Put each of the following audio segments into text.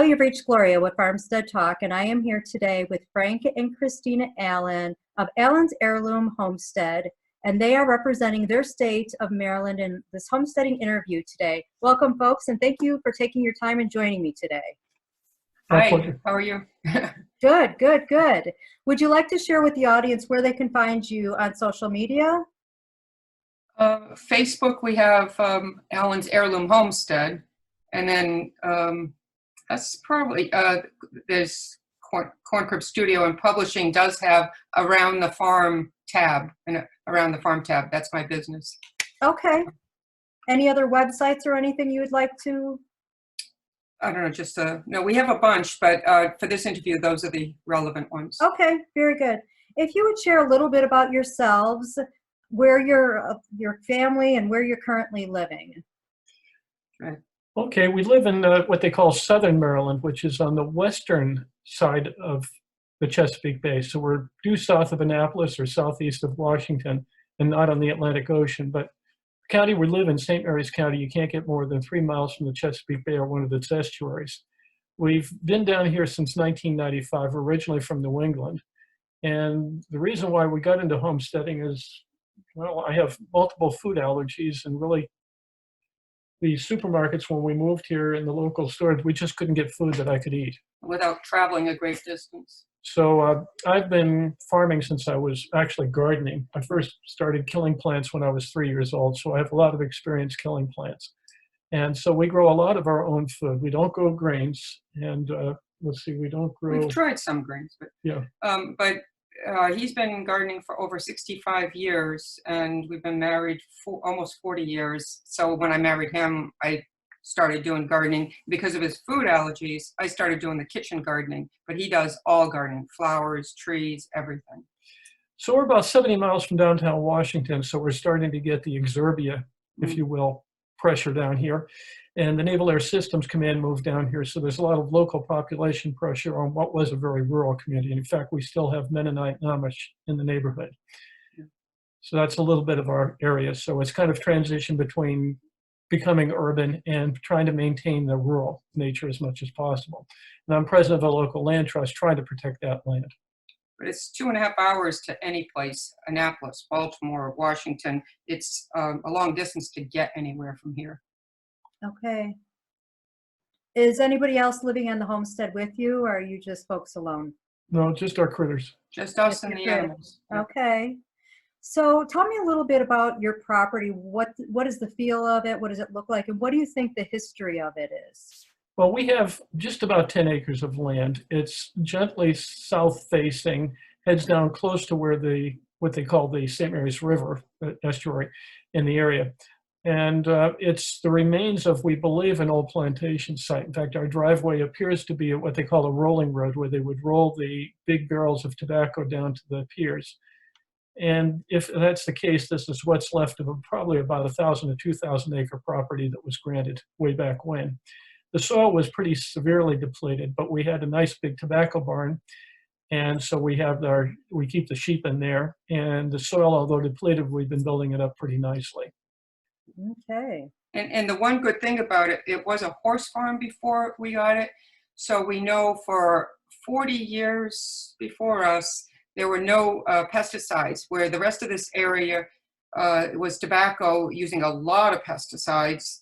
Hello, you've reached Gloria with Farmstead Talk, and I am here today with Frank and Christina Allen of Allen's Heirloom Homestead, and they are representing their state of Maryland in this homesteading interview today. Welcome, folks, and thank you for taking your time and joining me today. Hi, how are you? Good, good, good. Would you like to share with the audience where they can find you on social media? Facebook, we have Allen's Heirloom Homestead, and then that's probably, there's Corn Crib Studio, and publishing does have Around the Farm tab, and Around the Farm tab, that's my business. Okay. Any other websites or anything you would like to? I don't know, just, no, we have a bunch, but for this interview, those are the relevant ones. Okay, very good. If you would share a little bit about yourselves, where your family and where you're currently living. Right. Okay, we live in what they call Southern Maryland, which is on the western side of the Chesapeake Bay. So we're due south of Annapolis or southeast of Washington and not on the Atlantic Ocean. But the county we live in, St. Mary's County, you can't get more than 3 miles from the Chesapeake Bay or one of its estuaries. We've been down here since 1995, originally from New England. And the reason why we got into homesteading is, well, I have multiple food allergies, and really the supermarkets when we moved here in the local stores, we just couldn't get food that I could eat. Without traveling a great distance. So I've been farming since I was actually gardening. I first started killing plants when I was 3 years old, so I have a lot of experience killing plants. And so we grow a lot of our own food. We don't grow grains, and let's see, we don't grow... We've tried some grains, but yeah. He's been gardening for over 65 years, and we've been married for almost 40 years. So when I married him, I started doing gardening. Because of his food allergies, I started doing the kitchen gardening, but he does all gardening, flowers, trees, everything. So we're about 70 miles from downtown Washington, so we're starting to get the exurbia, if you will, pressure down here. And the Naval Air Systems Command moved down here, so there's a lot of local population pressure on what was a very rural community. In fact, we still have Mennonite and Amish in the neighborhood. So that's a little bit of our area. So it's kind of transition between becoming urban and trying to maintain the rural nature as much as possible. And I'm president of a local land trust trying to protect that land. But it's 2.5 hours to any place, Annapolis, Baltimore, Washington. It's a long distance to get anywhere from here. Okay. Is anybody else living on the homestead with you, or are you just folks alone? No, just our critters. Just us and the animals. Okay. So tell me a little bit about your property. What is the feel of it? What does it look like? And what do you think the history of it is? Well, we have just about 10 acres of land. It's gently south-facing, heads down close to where what they call the St. Mary's River estuary in the area. And it's the remains of, we believe, an old plantation site. In fact, our driveway appears to be what they call a rolling road, where they would roll the big barrels of tobacco down to the piers. And if that's the case, this is what's left of probably about 1,000 to 2,000 acre property that was granted way back when. The soil was pretty severely depleted, but we had a nice big tobacco barn. And so we keep the sheep in there. And the soil, although depleted, we've been building it up pretty nicely. Okay. And the one good thing about it, it was a horse farm before we got it. So we know for 40 years before us, there were no pesticides, where the rest of this area was tobacco using a lot of pesticides.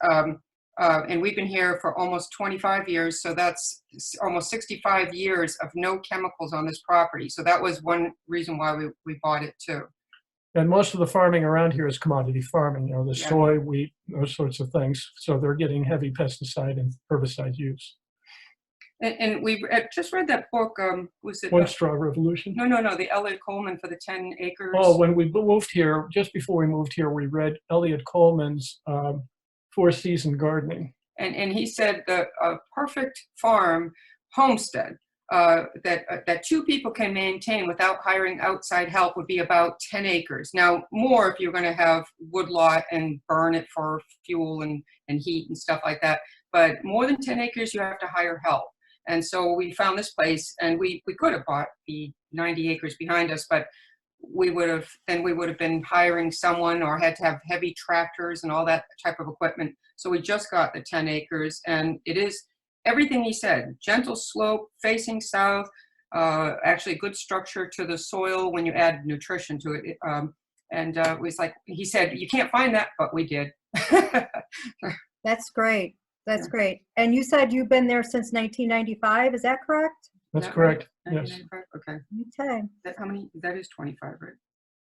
And we've been here for almost 25 years. So that's almost 65 years of no chemicals on this property. So that was one reason why we bought it too. And most of the farming around here is commodity farming, you know, the soy, wheat, those sorts of things. So they're getting heavy pesticide and herbicide use. And we just read that book, was it? One Straw Revolution? No, the Elliot Coleman for the 10 acres. Oh, when we moved here, just before we moved here, we read Elliot Coleman's Four-Season Gardening. And he said the perfect farm homestead that two people can maintain without hiring outside help would be about 10 acres. Now, more if you're going to have woodlot and burn it for fuel and heat and stuff like that. But more than 10 acres, you have to hire help. And so we found this place, and we could have bought the 90 acres behind us, but we would have been hiring someone or had to have heavy tractors and all that type of equipment. So we just got the 10 acres, and it is everything he said. Gentle slope, facing south, actually good structure to the soil when you add nutrition to it. It was like, he said, you can't find that, but we did. That's great. That's great. And you said you've been there since 1995. Is that correct? That's Is that correct. right? Yes. 1995? Okay. Okay. How many? That is 25, right?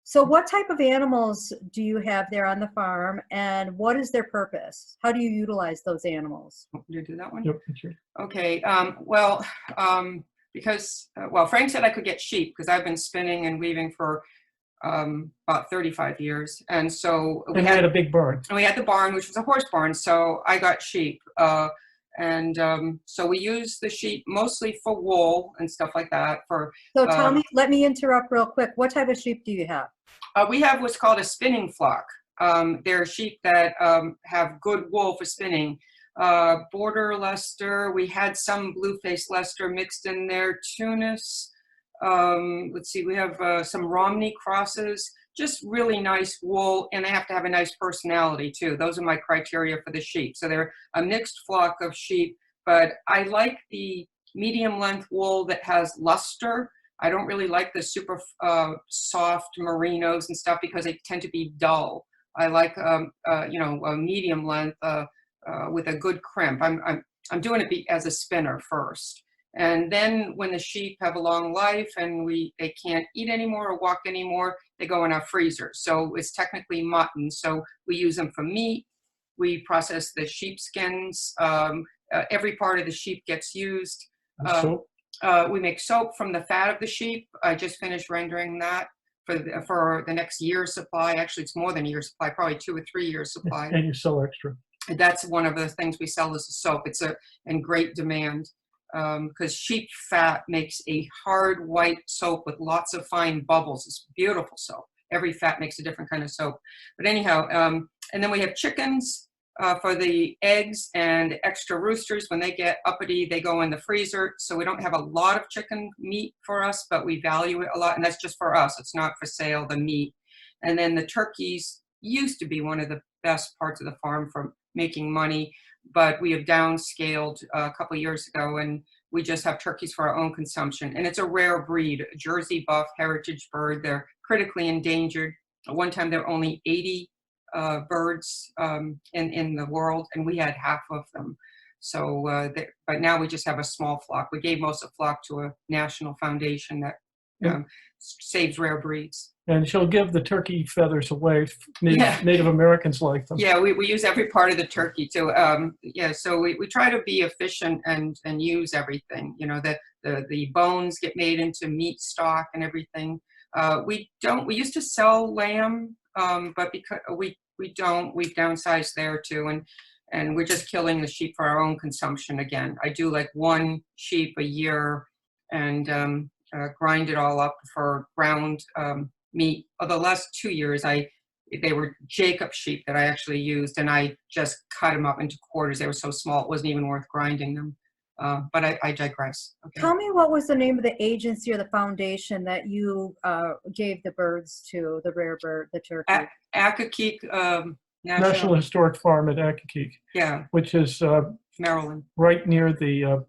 So what type of animals do you have there on the farm, and what is their purpose? How do you utilize those animals? Did you do that one? Yep. That's right. Okay. Because Frank said I could get sheep because I've been spinning and weaving for about 35 years, and so We had a big barn. we had the barn, which was a horse barn. So I got sheep, so we use the sheep mostly for wool and stuff like that. So tell me, let me interrupt real quick. What type of sheep do you have? We have what's called a spinning flock. They're sheep that have good wool for spinning. Border Leicester, we had some blue-faced Leicester mixed in there. Tunis, let's see, we have some Romney crosses, just really nice wool, and they have to have a nice personality too. Those are my criteria for the sheep. So they're a mixed flock of sheep, but I like the medium length wool that has luster. I don't really like the super soft merinos and stuff because they tend to be dull. I like a medium length with a good crimp. I'm doing it as a spinner first, and then when the sheep have a long life and they can't eat anymore or walk anymore, they go in our freezer. So it's technically mutton. So we use them for meat. We process the sheep skins. Every part of the sheep gets used. Soap. We make soap from the fat of the sheep. I just finished rendering that for the next year's supply. Actually, it's more than a year's supply, probably 2 or 3 years supply. And you sell extra. That's one of the things we sell as a soap. It's in great demand because sheep fat makes a hard white soap with lots of fine bubbles. It's beautiful soap. Every fat makes a different kind of soap. But anyhow, and then we have chickens. For the eggs and extra roosters, when they get uppity, they go in the freezer. So we don't have a lot of chicken meat for us, but we value it a lot. And that's just for us. It's not for sale, the meat. And then the turkeys used to be one of the best parts of the farm for making money, but we have downscaled a couple of years ago, and we just have turkeys for our own consumption. And it's a rare breed, a Jersey buff heritage bird. They're critically endangered. At one time, there were only 80 birds in the world, and we had half of them. So, but now we just have a small flock. We gave most of the flock to a national foundation that saves rare breeds. And she'll give the turkey feathers away. Native Americans like them. Yeah, we use every part of the turkey too. So we try to be efficient and use everything. You know, the bones get made into meat stock and everything. We used to sell lamb, but because we don't, we've downsized there too, and we're just killing the sheep for our own consumption again. I do like 1 sheep a year and grind it all up for ground meat. The last 2 years, they were Jacob sheep that I actually used, and I just cut them up into quarters. They were so small, it wasn't even worth grinding them. But I digress. Okay. Tell me, what was the name of the agency or the foundation that you gave the birds to, the rare bird, the turkey? Accokeek National Historic Farm at Accokeek. Yeah. Which is Maryland. Right near the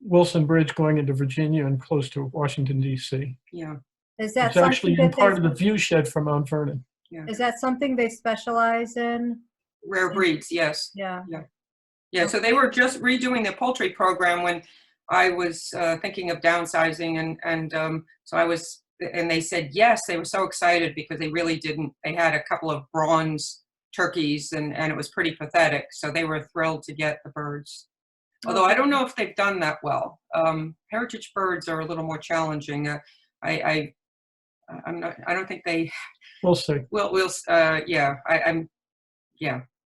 Wilson Bridge going into Virginia and close to Washington, D.C. Yeah. Is that it's actually in part of the view shed from Mount Vernon. Yeah. Is that something they specialize in? Rare breeds, yes. Yeah. Yeah. Yeah, so they were just redoing the poultry program when I was thinking of downsizing, and they said yes. They were so excited because they really didn't. They had a couple of bronze turkeys, and it was pretty pathetic. So they were thrilled to get the birds. Although I don't know if they've done that well. Heritage birds are a little more challenging. I don't think they. We'll see.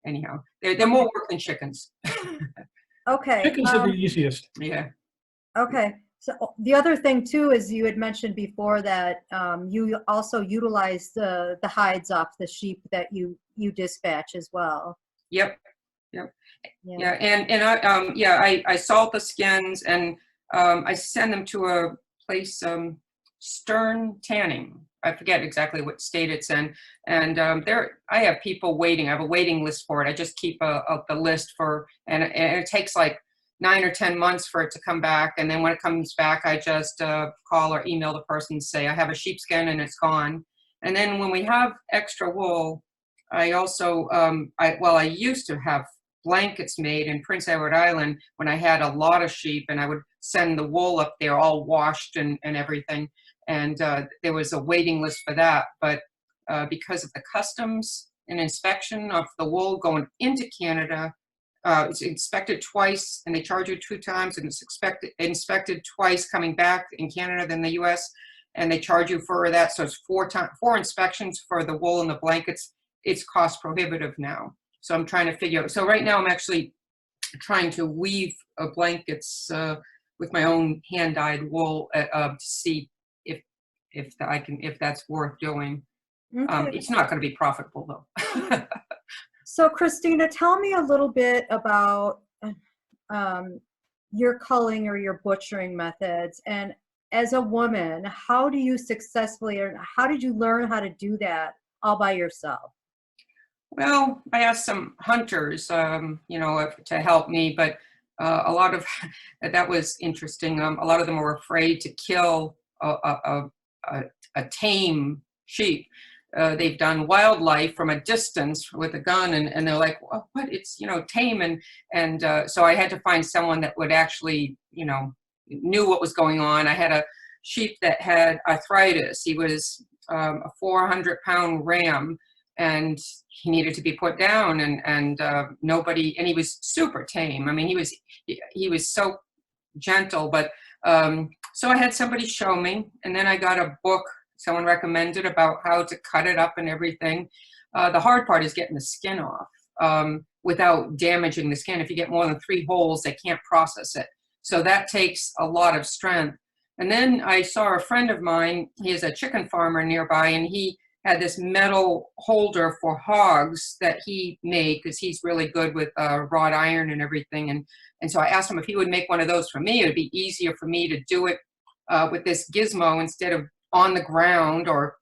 Anyhow, they're more work than chickens. Okay. Chickens are the easiest. Yeah. Okay. So the other thing too is you had mentioned before that you also utilize the hides off the sheep that you dispatch as well. Yep. Yeah. And I salt the skins and I send them to a place, Stern Tanning. I forget exactly what state it's in, and I have people waiting. I have a waiting list for it. I just keep the list and it takes like 9 or 10 months for it to come back. And then when it comes back, I just call or email the person and say, I have a sheepskin and it's gone. And then when we have extra wool, I also, I used to have blankets made in Prince Edward Island when I had a lot of sheep, and I would send the wool up there all washed and everything. And there was a waiting list for that. But because of the customs and inspection of the wool going into Canada, it's inspected twice, and they charge you 2 times, and it's inspected twice coming back in Canada than the US, and they charge you for that. So it's 4 inspections for the wool and the blankets. It's cost prohibitive now. So I'm trying to figure out. So right now I'm actually trying to weave blankets with my own hand-dyed wool to see if that's worth doing. Okay. It's not going to be profitable though. So Christina, tell me a little bit about your culling or your butchering methods. And as a woman, how do you successfully, or how did you learn how to do that all by yourself? Well, I asked some hunters, to help me, but a lot of that was interesting. A lot of them were afraid to kill a tame sheep. They've done wildlife from a distance with a gun, and they're like, well, what? It's tame, and so I had to find someone that would actually knew what was going on. I had a sheep that had arthritis. He was a 400-pound ram, and he needed to be put down, and nobody. And he was super tame. I mean, he was so gentle, but so I had somebody show me, and then I got a book someone recommended about how to cut it up and everything. The hard part is getting the skin off without damaging the skin. If you get more than 3 holes, they can't process it. So that takes a lot of strength. And then I saw a friend of mine, he is a chicken farmer nearby, and he had this metal holder for hogs that he made because he's really good with wrought iron and everything. And so I asked him if he would make one of those for me. It would be easier for me to do it with this gizmo instead of on the ground, or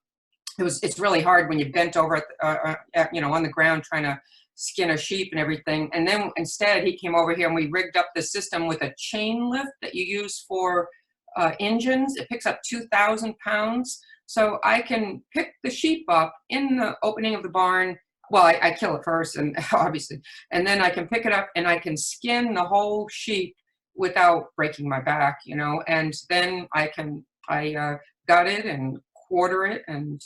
it's really hard when you bent over on the ground trying to skin a sheep and everything. And then instead he came over here and we rigged up the system with a chain lift that you use for engines. It picks up 2,000 pounds. So I can pick the sheep up in the opening of the barn. Well, I kill it first, and obviously, and then I can pick it up and I can skin the whole sheep without breaking my back, and then I gut it and quarter it, and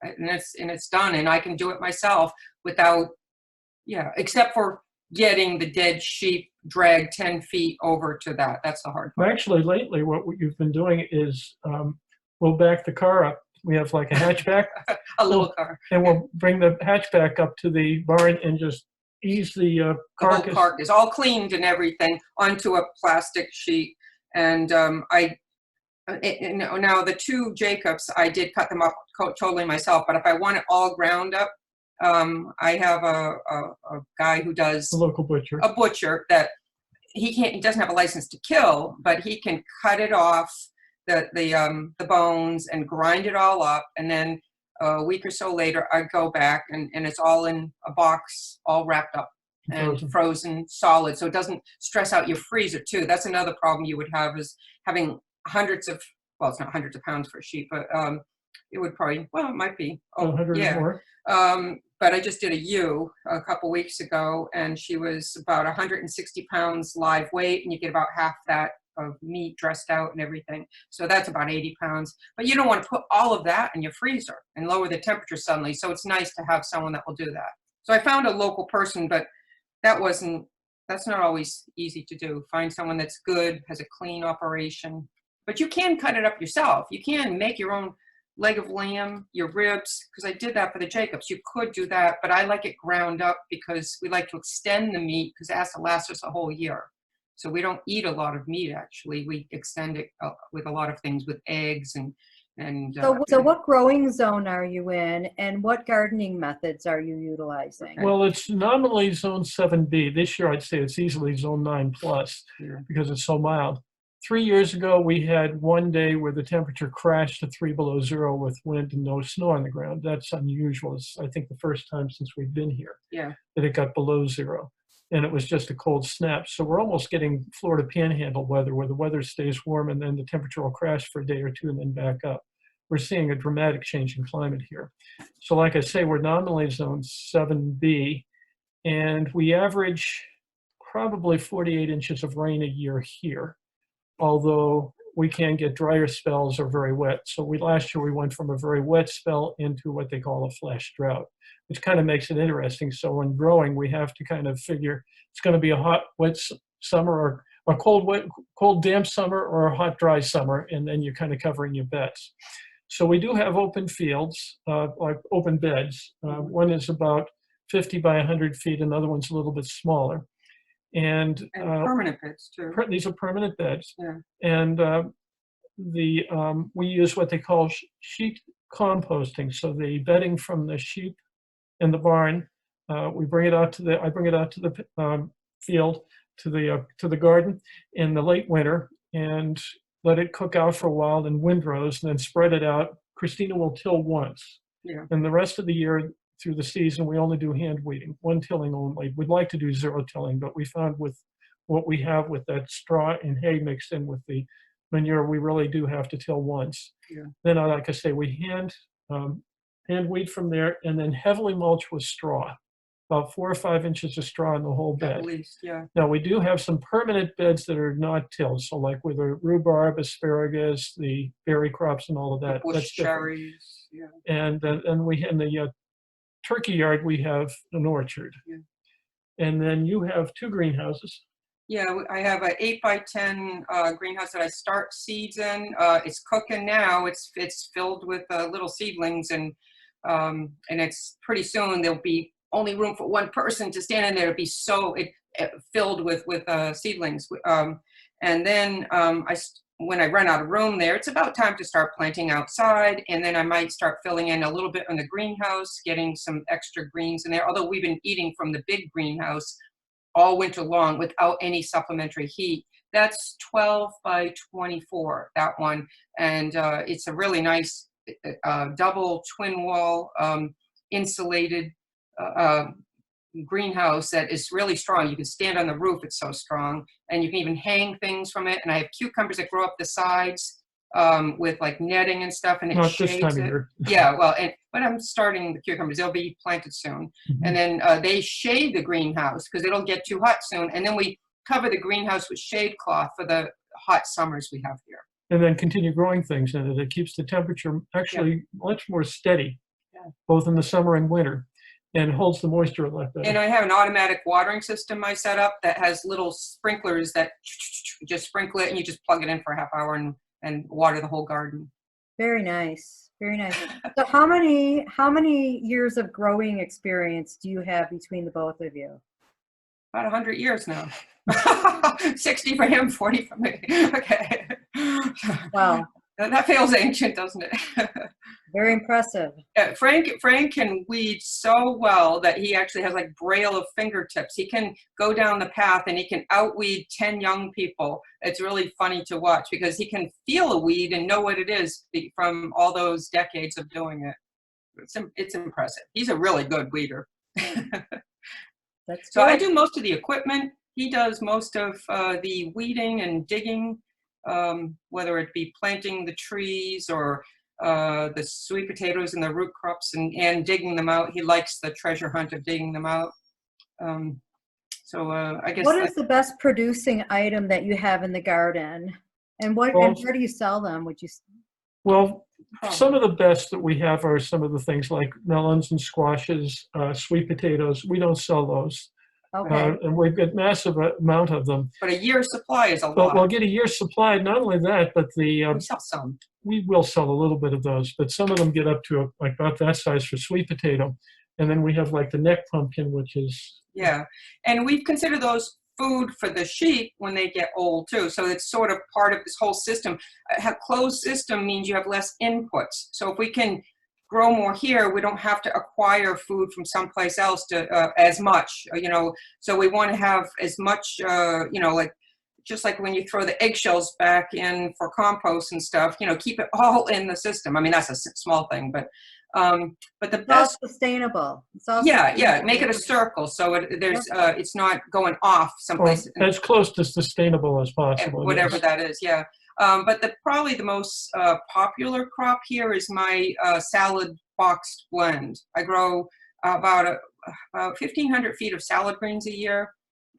it's done, and I can do it myself without, except for getting the dead sheep dragged 10 feet over to that. That's the hard part. Well, actually, lately, what you've been doing is we'll back the car up. We have like a hatchback. A little car. And we'll bring the hatchback up to the barn and just ease the carcass. The whole carcass, all cleaned and everything, onto a plastic sheet. And now the 2 Jacobs, I did cut them up totally myself. But if I want it all ground up, I have a guy who does a local butcher. A butcher that he doesn't have a license to kill, but he can cut it off the bones and grind it all up, and then a week or so later I go back and it's all in a box, all wrapped up and frozen solid, so it doesn't stress out your freezer too. That's another problem you would have, is having hundreds of, well, it's not hundreds of pounds for a sheep, but it would probably, well, it might be 100 or more. But I just did a ewe a couple weeks ago, and she was about 160 pounds live weight, and you get about half that of meat dressed out and everything. So that's about 80 pounds. But you don't want to put all of that in your freezer and lower the temperature suddenly. So it's nice to have someone that will do that. So I found a local person, but that's not always easy to do. Find someone that's good, has a clean operation. But you can cut it up yourself. You can make your own leg of lamb, your ribs, because I did that for the Jacobs. You could do that, but I like it ground up because we like to extend the meat because it has to last us a whole year. So we don't eat a lot of meat, actually. We extend it with a lot of things, with eggs and So what growing zone are you in, and what gardening methods are you utilizing? Well, it's nominally zone 7B. This year, I'd say it's easily zone 9 plus because it's so mild. 3 years ago, we had one day where the temperature crashed to 3 below 0 with wind and no snow on the ground. That's unusual. It's, I think, the first time since we've been here that it got below 0. and it was just a cold snap. So we're almost getting Florida Panhandle weather, where the weather stays warm and then the temperature will crash for a day or two and then back up. We're seeing a dramatic change in climate here. So like I say, we're nominally zone 7B, and we average probably 48 inches of rain a year here, although we can get drier spells or very wet. So last year we went from a very wet spell into what they call a flash drought, which kind of makes it interesting. So when growing, we have to kind of figure it's going to be a hot, wet summer, or a cold, wet, cold, damp summer, or a hot, dry summer, and then you're kind of covering your bets. So we do have open fields, like open beds. One is about 50 by 100 feet, another one's a little bit smaller. And permanent beds too. These are permanent beds. Yeah. And we use what they call sheep composting. So the bedding from the sheep in the barn, we bring it out to the, I bring it out to the field, to the garden in the late winter, and let it cook out for a while in windrows, and then spread it out. Christina will till once. Yeah. And the rest of the year through the season, we only do hand weeding, one tilling only. We'd like to do zero tilling, but we found with what we have with that straw and hay mixed in with the manure, we really do have to till once. Yeah. Then, like I say, we hand weed from there, and then heavily mulch with straw, about 4 or 5 inches of straw in the whole bed. At least, yeah. Now, we do have some permanent beds that are not tilled, so like with the rhubarb, asparagus, the berry crops, and all of that. Bush That's different. cherries, yeah. And we in the turkey yard, we have an orchard. Yeah. And then you have 2 greenhouses. Yeah, I have an 8 by 10 greenhouse that I start seeds in. It's cooking now. It's filled with little seedlings, and it's pretty soon there'll be only room for one person to stand in there. It'll be so filled with seedlings. And then when I run out of room there, it's about time to start planting outside, and then I might start filling in a little bit in the greenhouse, getting some extra greens in there. Although we've been eating from the big greenhouse all winter long without any supplementary heat. That's 12 by 24, that one. And it's a really nice double twin wall insulated greenhouse that is really strong. You can stand on the roof, it's so strong. And you can even hang things from it. And I have cucumbers that grow up the sides with like netting and stuff, and it Not shades this time of it. year. Yeah, well, but I'm starting the cucumbers. They'll be planted soon. Mm-hmm. And then they shade the greenhouse because it'll get too hot soon. And then we cover the greenhouse with shade cloth for the hot summers we have here. And then continue growing things in it. It keeps the temperature actually much more steady, both in the summer and winter, and holds the moisture a lot better. And I have an automatic watering system I set up that has little sprinklers that just sprinkle it, and you just plug it in for a half hour and water the whole garden. Very nice. Very nice. So how many years of growing experience do you have between the both of you? About 100 years now. 60 for him, 40 for me. Okay. Wow. That feels ancient, doesn't it? Very impressive. Frank can weed so well that he actually has like braille of fingertips. He can go down the path and he can outweed 10 young people. It's really funny to watch because he can feel a weed and know what it is from all those decades of doing it. It's impressive. He's a really good weeder. That's so good. I do most of the equipment. He does most of the weeding and digging, whether it be planting the trees or the sweet potatoes and the root crops and digging them out. He likes the treasure hunt of digging them out. I guess. What is the best producing item that you have in the garden? And where do you sell them? Well, some of the best that we have are some of the things like melons and squashes, sweet potatoes. We don't sell those. Okay. And we've got massive amount of them. But a year's supply is a lot. But we'll get a year's supply. Not only that, but we sell some. We will sell a little bit of those, but some of them get up to like about that size for sweet potato. And then we have like the neck pumpkin, which is... Yeah, and we've considered those food for the sheep when they get old too. So it's sort of part of this whole system. A closed system means you have less inputs. So if we can grow more here, we don't have to acquire food from someplace else to as much, So we want to have as much, like just like when you throw the eggshells back in for compost and stuff, you know, keep it all in the system. I mean, that's a small thing, but the It's all best, sustainable. It's all yeah, make it a circle so it's not going off someplace. As close to sustainable as possible. Whatever yes. that is, yeah. But probably the most popular crop here is my salad boxed blend. I grow about 1,500 feet of salad greens a year,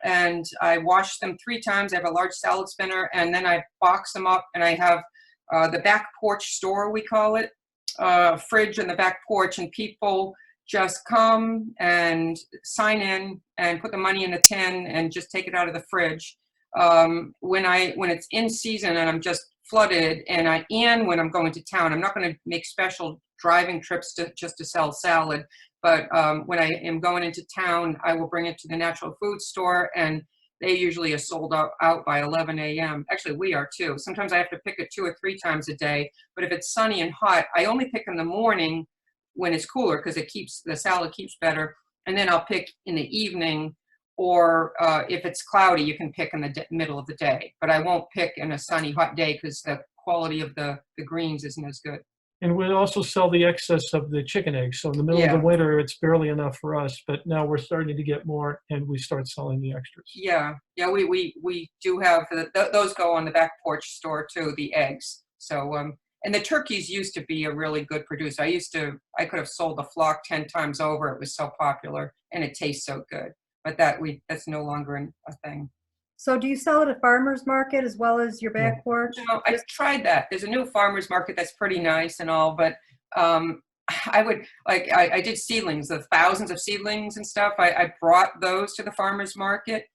and I wash them 3 times. I have a large salad spinner, and then I box them up, and I have the back porch store, we call it, fridge in the back porch, and people just come and sign in and put the money in the tin and just take it out of the fridge. When it's in season and I'm just flooded, and when I'm going to town, I'm not going to make special driving trips just to sell salad. But when I am going into town, I will bring it to the natural food store, and they usually are sold out by 11 a.m. Actually, we are too. Sometimes I have to pick it 2 or 3 times a day. But if it's sunny and hot, I only pick in the morning when it's cooler because the salad keeps better. And then I'll pick in the evening, or if it's cloudy, you can pick in the middle of the day. But I won't pick in a sunny, hot day because the quality of the greens isn't as good. And we also sell the excess of the chicken eggs. So in the middle of the winter, it's barely enough for us, but now we're starting to get more, and we start selling the extras. Yeah, we do have, those go on the back porch store too, the eggs. So, and the turkeys used to be a really good producer. I could have sold the flock 10 times over. It was so popular, and it tastes so good. But that's no longer a thing. So do you sell at a farmer's market as well as your back porch? No, I tried that. There's a new farmer's market that's pretty nice and all, but I did seedlings, the thousands of seedlings and stuff. I brought those to the farmer's market,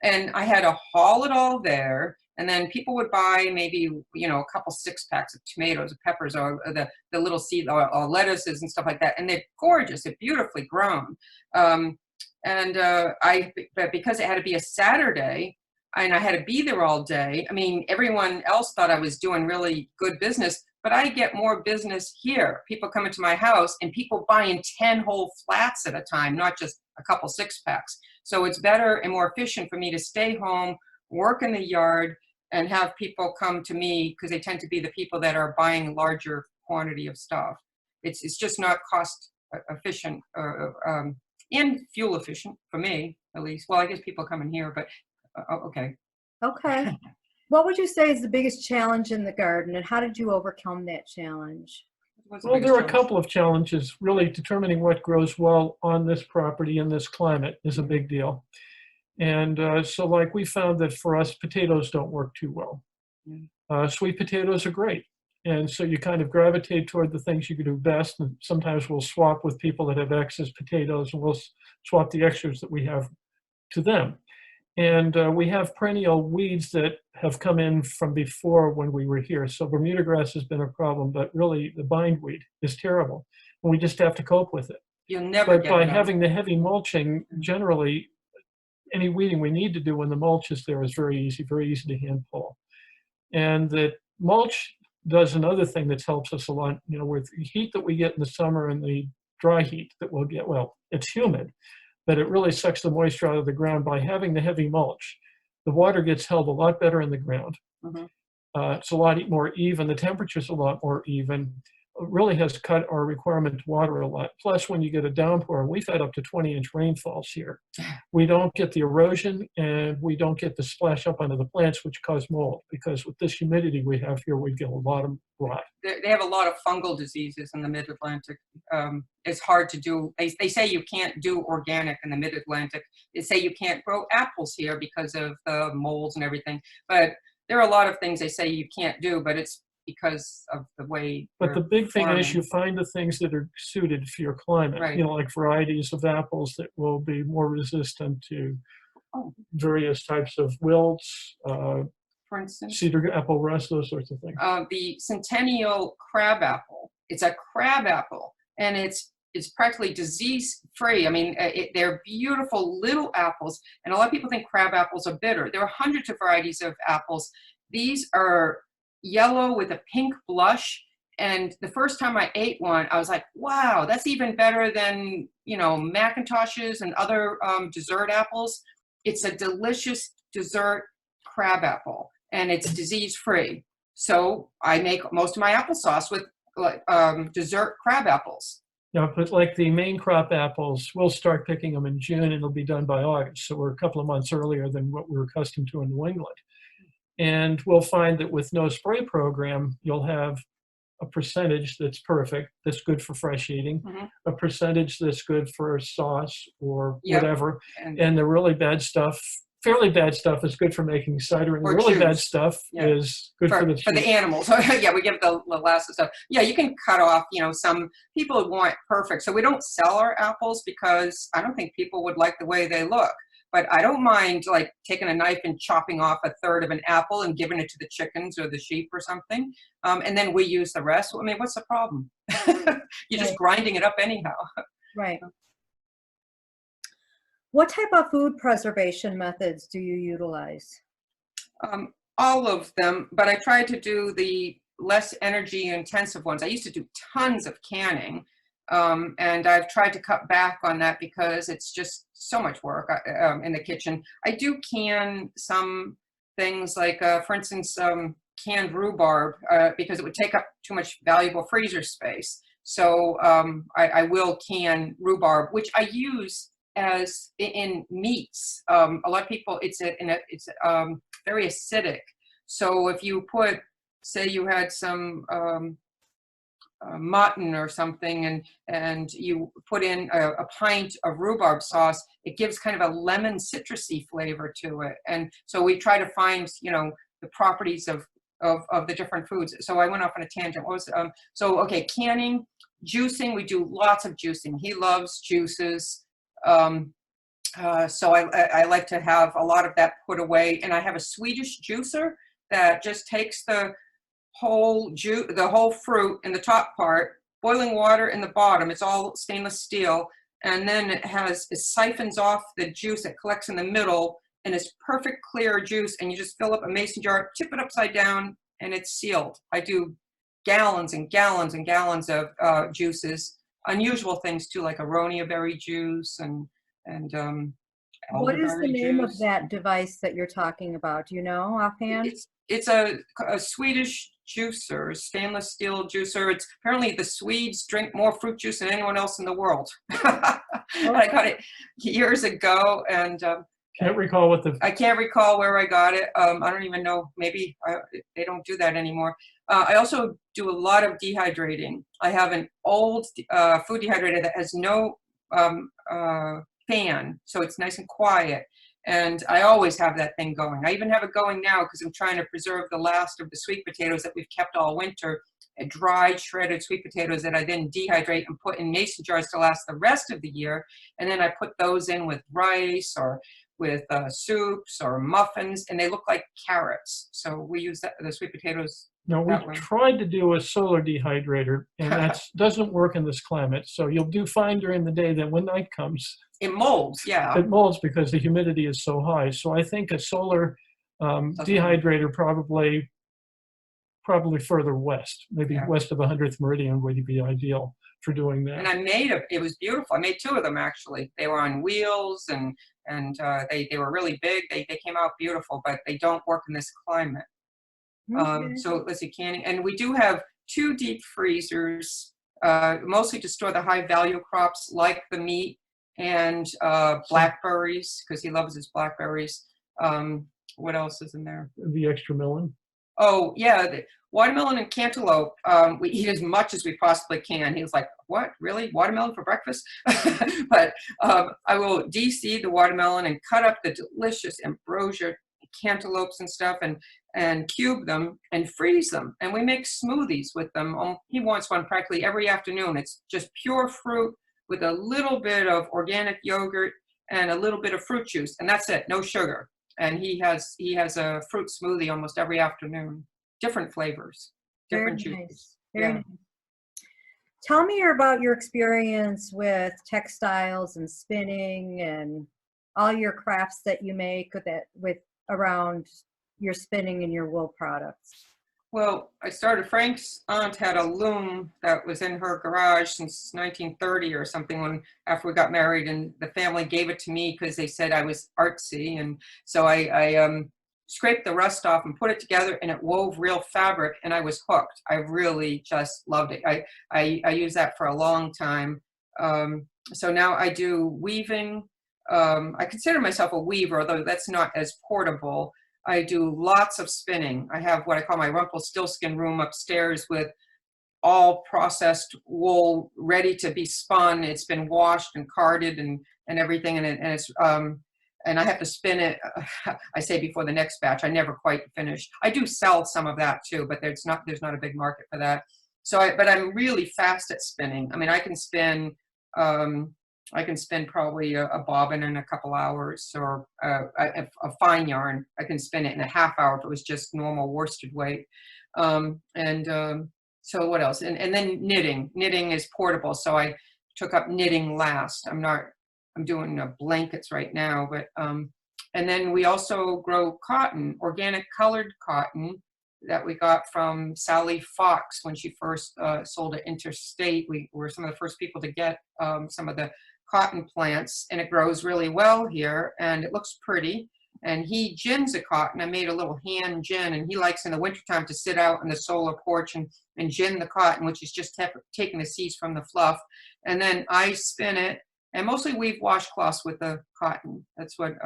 and I had to haul it all there. And then people would buy maybe, you know, a couple 6-packs of tomatoes, or peppers, or the little seed, or lettuces and stuff like that. And they're gorgeous. They're beautifully grown. But because it had to be a Saturday, and I had to be there all day. I mean, everyone else thought I was doing really good business, but I get more business here. People come into my house, and people buying 10 whole flats at a time, not just a couple 6-packs. So it's better and more efficient for me to stay home, work in the yard, and have people come to me, because they tend to be the people that are buying larger quantity of stuff. It's just not cost efficient and fuel efficient for me, at least. Well, I guess people come in here, but okay. Okay. What would you say is the biggest challenge in the garden, and how did you overcome that challenge? Well, there are a couple of challenges. Really, determining what grows well on this property in this climate is a big deal. And so like we found that for us, potatoes don't work too well. Sweet potatoes are great. And so you kind of gravitate toward the things you can do best. And sometimes we'll swap with people that have excess potatoes, and we'll swap the extras that we have to them. And we have perennial weeds that have come in from before when we were here. So Bermuda grass has been a problem, but really the bindweed is terrible. And we just have to cope with it. You'll never But by having the heavy mulching, generally, any weeding we need to do when the mulch is there is very easy to hand pull. And the mulch does another thing that helps us a lot, you know, with the heat that we get in the summer and the dry heat that we'll get. Well, it's humid, but it really sucks the moisture out of the ground. By having the heavy mulch, the water gets held a lot better in the ground. It's a lot more even. The temperature's a lot more even. It really has cut our requirement to water a lot. Plus, when you get a downpour, we've had up to 20-inch rainfalls here. We don't get the erosion, and we don't get the splash up onto the plants, which cause mold. Because with this humidity we have here, we get a lot of rot. They have a lot of fungal diseases in the Mid-Atlantic. It's hard to do. They say you can't do organic in the Mid-Atlantic. They say you can't grow apples here because of the molds and everything. But there are a lot of things they say you can't do, but it's because of the way. But the big thing is you find the things that are suited for your climate, right. You know, like varieties of apples that will be more resistant to various types of wilts, for instance, cedar apple rust, those sorts of things. The Centennial crabapple, it's a crabapple, and it's practically disease-free. I mean, they're beautiful little apples, and a lot of people think crab apples are bitter. There are hundreds of varieties of apples. These are yellow with a pink blush, and the first time I ate one, I was like, wow, that's even better than, you know, Macintoshes and other dessert apples. It's a delicious dessert crabapple, and it's disease-free. So I make most of my applesauce with like dessert crab apples. Yeah, but like the main crop apples, we'll start picking them in June and it'll be done by August. So we're a couple of months earlier than what we're accustomed to in New England. And we'll find that with no spray program, you'll have a percentage that's perfect, that's good for fresh eating, a percentage that's good for sauce or whatever, and the really bad stuff, fairly bad stuff, is good for making cider, and the really bad stuff is good for the animals. Yeah, we give the last stuff. Yeah, you can cut off, you know, some people want perfect. So we don't sell our apples because I don't think people would like the way they look. But I don't mind like taking a knife and chopping off a third of an apple and giving it to the chickens or the sheep or something. And then we use the rest. I mean, what's the problem? You're just grinding it up anyhow. Right. What type of food preservation methods do you utilize? All of them, but I try to do the less energy intensive ones. I used to do tons of canning. And I've tried to cut back on that because it's just so much work in the kitchen. I do can some things like, for instance, canned rhubarb because it would take up too much valuable freezer space. So I will can rhubarb, which I use as in meats. A lot of people, it's very acidic. So if you put, say you had some mutton or something, and you put in a pint of rhubarb sauce, it gives kind of a lemon citrusy flavor to it. And so we try to find, you know, the properties of the different foods. So I went off on a tangent. What was so okay, canning, juicing. We do lots of juicing. He loves juices. So I like to have a lot of that put away. And I have a Swedish juicer that just takes the whole fruit in the top part, boiling water in the bottom. It's all stainless steel, and then it siphons off the juice that collects in the middle, and it's perfect clear juice. And you just fill up a mason jar, tip it upside down, and it's sealed. I do gallons and gallons and gallons of juices, unusual things too, like aronia berry juice and what is the name juice. of that device that you're talking about? Do you know offhand? It's a Swedish juicer, stainless steel juicer. It's apparently the Swedes drink more fruit juice than anyone else in the world. I got it years ago, and can't recall I can't recall where I got it. I don't even know. Maybe they don't do that anymore. I also do a lot of dehydrating. I have an old food dehydrator that has no fan, so it's nice and quiet. And I always have that thing going. I even have it going now because I'm trying to preserve the last of the sweet potatoes that we've kept all winter, dried, shredded sweet potatoes that I then dehydrate and put in mason jars to last the rest of the year. And then I put those in with rice or with soups or muffins, and they look like carrots. So we use the sweet potatoes. No, we tried to do a solar dehydrator, and that doesn't work in this climate. So you'll do fine during the day. Then when night comes, it molds. Yeah, it molds because the humidity is so high. So I think a solar dehydrator probably further west, maybe west of 100th meridian would be ideal for doing that. And I made it was beautiful. I made two of them actually. They were on wheels and they were really big. They came out beautiful, but they don't work in this climate. Okay. So let's see, canning. And we do have 2 deep freezers, mostly to store the high value crops like the meat and blackberries, because he loves his blackberries. What else is in there? The extra melon. Oh, yeah, the watermelon and cantaloupe. We eat as much as we possibly can. He was like, what, really? Watermelon for breakfast? But I will de-seed the watermelon and cut up the delicious ambrosia cantaloupes and stuff and cube them and freeze them. And we make smoothies with them. He wants one practically every afternoon. It's just pure fruit with a little bit of organic yogurt and a little bit of fruit juice. And that's it, no sugar. And he has a fruit smoothie almost every afternoon. Different flavors, different juices. Very nice. Tell me about your experience with textiles and spinning and all your crafts that you make with around your spinning and your wool products. Well, Frank's aunt had a loom that was in her garage since 1930 or something after we got married, and the family gave it to me because they said I was artsy. And so I scraped the rust off and put it together, and it wove real fabric, and I was hooked. I really just loved it. I used that for a long time. So now I do weaving. I consider myself a weaver, although that's not as portable. I do lots of spinning. I have what I call my Rumpelstiltskin room upstairs with all processed wool ready to be spun. It's been washed and carded and everything, and it's and I have to spin it. I say before the next batch. I never quite finish. I do sell some of that too, but there's not a big market for that. So but I'm really fast at spinning. I mean, I can spin probably a bobbin in a couple hours, or a fine yarn. I can spin it in a half hour if it was just normal worsted weight. So what else? And then knitting. Knitting is portable, so I took up knitting last. I'm doing blankets right now, but and then we also grow cotton, organic colored cotton that we got from Sally Fox when she first sold it interstate. We were some of the first people to get some of the cotton plants, and it grows really well here, and it looks pretty. And he gins the cotton. I made a little hand gin, and he likes in the wintertime to sit out on the solar porch and gin the cotton, which is just taking the seeds from the fluff. And then I spin it, and mostly weave washcloths with the cotton. That's what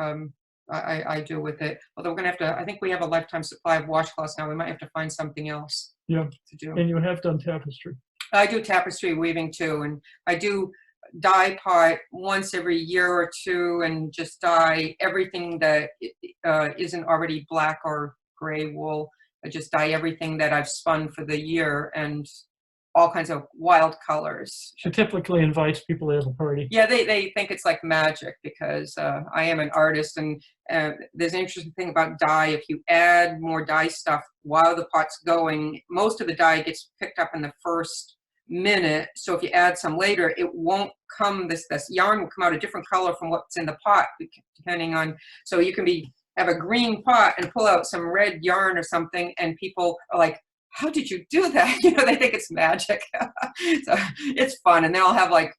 I do with it. Although we're gonna have to, I think we have a lifetime supply of washcloths now. We might have to find something else to do. And you have done tapestry. I do tapestry weaving too, and I do dye pot once every year or two, and just dye everything that isn't already black or gray wool. I just dye everything that I've spun for the year, and all kinds of wild colors. She typically invites people to have a party. Yeah, they think it's like magic, because I am an artist, and there's an interesting thing about dye. If you add more dye stuff while the pot's going, most of the dye gets picked up in the first minute. So if you add some later, it won't come, this yarn will come out a different color from what's in the pot, depending on, so you can have a green pot and pull out some red yarn or something, and people are like, how did you do that? They think it's magic. So it's fun. And then I'll have I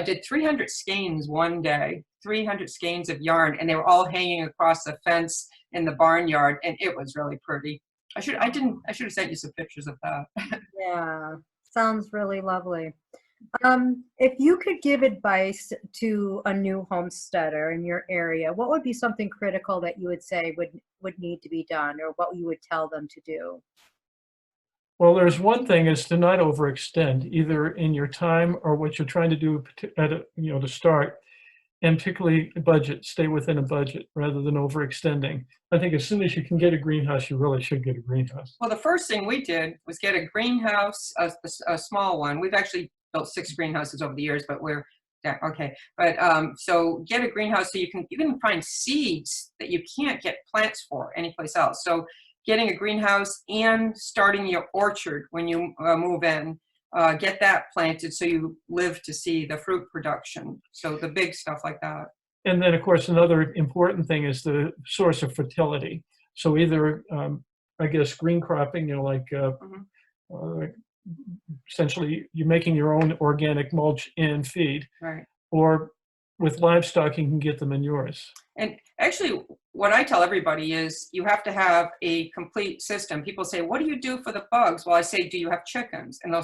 did 300 skeins one day, 300 skeins of yarn, and they were all hanging across the fence in the barnyard, and it was really pretty. I should have sent you some pictures of that. Yeah, sounds really lovely. If you could give advice to a new homesteader in your area, what would be something critical that you would say would need to be done, or what you would tell them to do? Well, there's one thing is to not overextend, either in your time or what you're trying to do to start, and particularly budget. Stay within a budget rather than overextending. I think as soon as you can get a greenhouse, you really should get a greenhouse. Well, the first thing we did was get a greenhouse, a small one. We've actually built 6 greenhouses over the years, but we're okay. But so get a greenhouse so you can find seeds that you can't get plants for anyplace else. So getting a greenhouse and starting your orchard when you move in, get that planted so you live to see the fruit production. So the big stuff like that. And then, of course, another important thing is the source of fertility. So either, I guess, green cropping, essentially you're making your own organic mulch and feed. Right. Or with livestock, you can get the manures. And actually, what I tell everybody is you have to have a complete system. People say, what do you do for the bugs? Well, I say, do you have chickens? And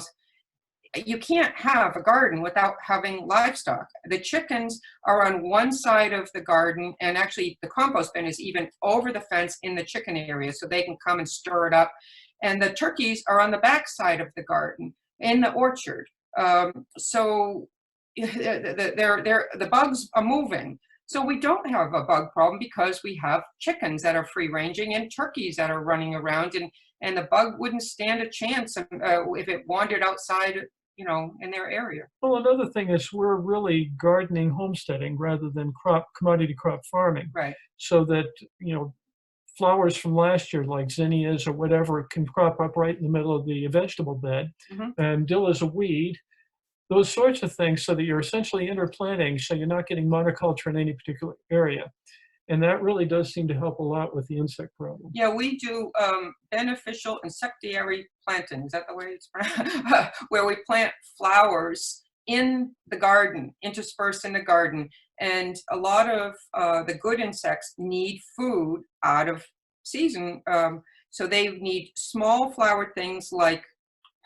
you can't have a garden without having livestock. The chickens are on one side of the garden, and actually the compost bin is even over the fence in the chicken area, so they can come and stir it up. And the turkeys are on the back side of the garden in the orchard. So the bugs are moving. So we don't have a bug problem because we have chickens that are free ranging and turkeys that are running around, and the bug wouldn't stand a chance if it wandered outside, in their area. Well, another thing is we're really gardening homesteading rather than commodity crop farming. Right. So that, flowers from last year, like zinnias or whatever, can crop up right in the middle of the vegetable bed. Mm-hmm. And dill is a weed. Those sorts of things, so that you're essentially interplanting, so you're not getting monoculture in any particular area. And that really does seem to help a lot with the insect problem. Yeah, we do beneficial insectary planting. Is that the way it's pronounced? Where we plant flowers in the garden, interspersed in the garden. And a lot of the good insects need food out of season. So they need small flowered things like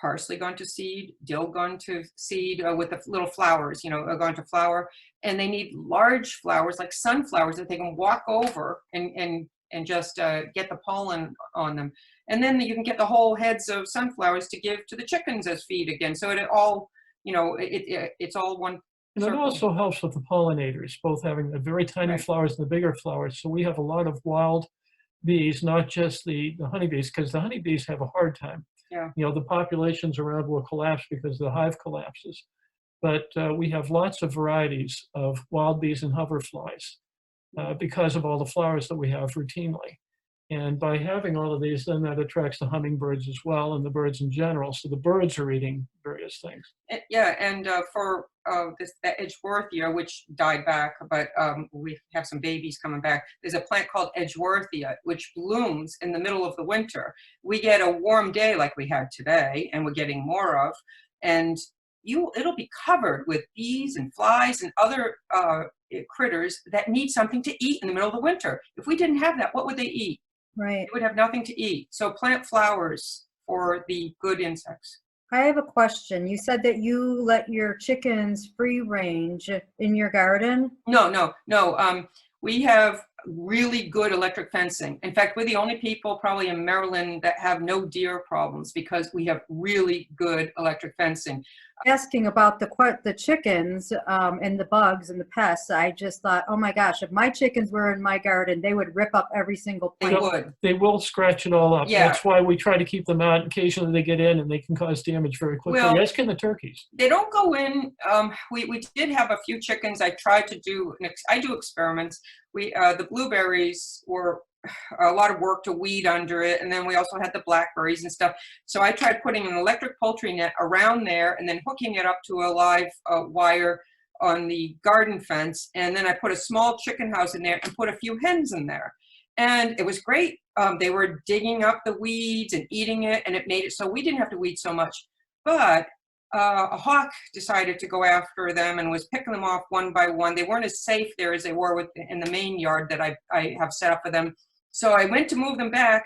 parsley gone to seed, dill gone to seed with the little flowers, gone to flower. And they need large flowers like sunflowers that they can walk over and just get the pollen on them. And then you can get the whole heads of sunflowers to give to the chickens as feed again. So it all, it's all one. And it also helps with the pollinators, both having the very tiny flowers and the bigger flowers. So we have a lot of wild bees, not just the honeybees, because the honeybees have a hard time. Yeah. The populations around will collapse because the hive collapses. But we have lots of varieties of wild bees and hoverflies because of all the flowers that we have routinely. And by having all of these, then that attracts the hummingbirds as well, and the birds in general. So the birds are eating various things. Yeah, and for that Edgeworthia, which died back, but we have some babies coming back. There's a plant called Edgeworthia, which blooms in the middle of the winter. We get a warm day like we had today, and we're getting more of, and it'll be covered with bees and flies and other critters that need something to eat in the middle of the winter. If we didn't have that, what would they eat? Right. They would have nothing to eat. So plant flowers for the good insects. I have a question. You said that you let your chickens free range in your garden? No. We have really good electric fencing. In fact, we're the only people probably in Maryland that have no deer problems because we have really good electric fencing. Asking about the chickens and the bugs and the pests, I just thought, oh my gosh, if my chickens were in my garden, they would rip up every single plant. They would. They will scratch it all up. Yeah. That's why we try to keep them out. Occasionally they get in and they can cause damage very quickly. Well, As can the turkeys. They don't go in. We did have a few chickens. I tried to do, I do experiments. The blueberries were a lot of work to weed under it, and then we also had the blackberries and stuff. So I tried putting an electric poultry net around there and then hooking it up to a live wire on the garden fence, and then I put a small chicken house in there and put a few hens in there, and it was great. They were digging up the weeds and eating it, and it made it so we didn't have to weed so much. But a hawk decided to go after them and was picking them off one by one. They weren't as safe there as they were in the main yard that I have set up for them. So I went to move them back.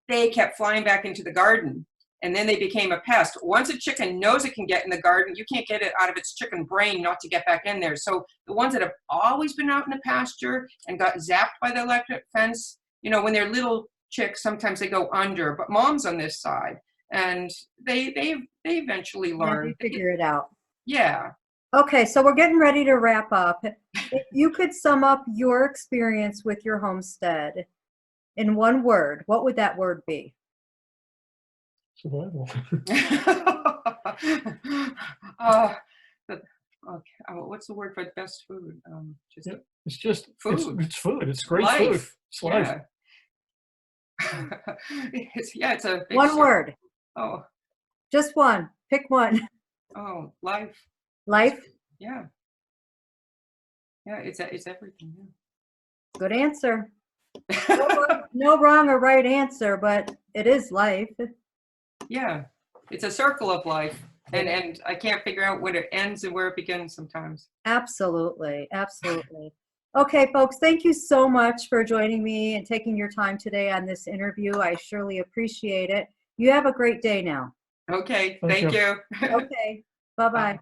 They kept flying back into the garden, and then they became a pest. Once a chicken knows it can get in the garden, you can't get it out of its chicken brain not to get back in there. So the ones that have always been out in the pasture and got zapped by the electric fence, when they're little chicks, sometimes they go under, but mom's on this side, and they eventually learn. They figure it out. Yeah. Okay, so we're getting ready to wrap up. If you could sum up your experience with your homestead in one word, what would that word be? Survival. What's the word for the best food? It's just food. It's food. It's great Life. food. It's life. It's a big One word. Oh. Just one. Pick one. Oh, life. Life? Yeah. Yeah, it's everything. Yeah. Good answer. No wrong or right answer, but it is life. Yeah, it's a circle of life, and I can't figure out where it ends and where it begins sometimes. Absolutely. Okay, folks, thank you so much for joining me and taking your time today on this interview. I surely appreciate it. You have a great day now. Okay, Thank thank you. Okay, bye-bye.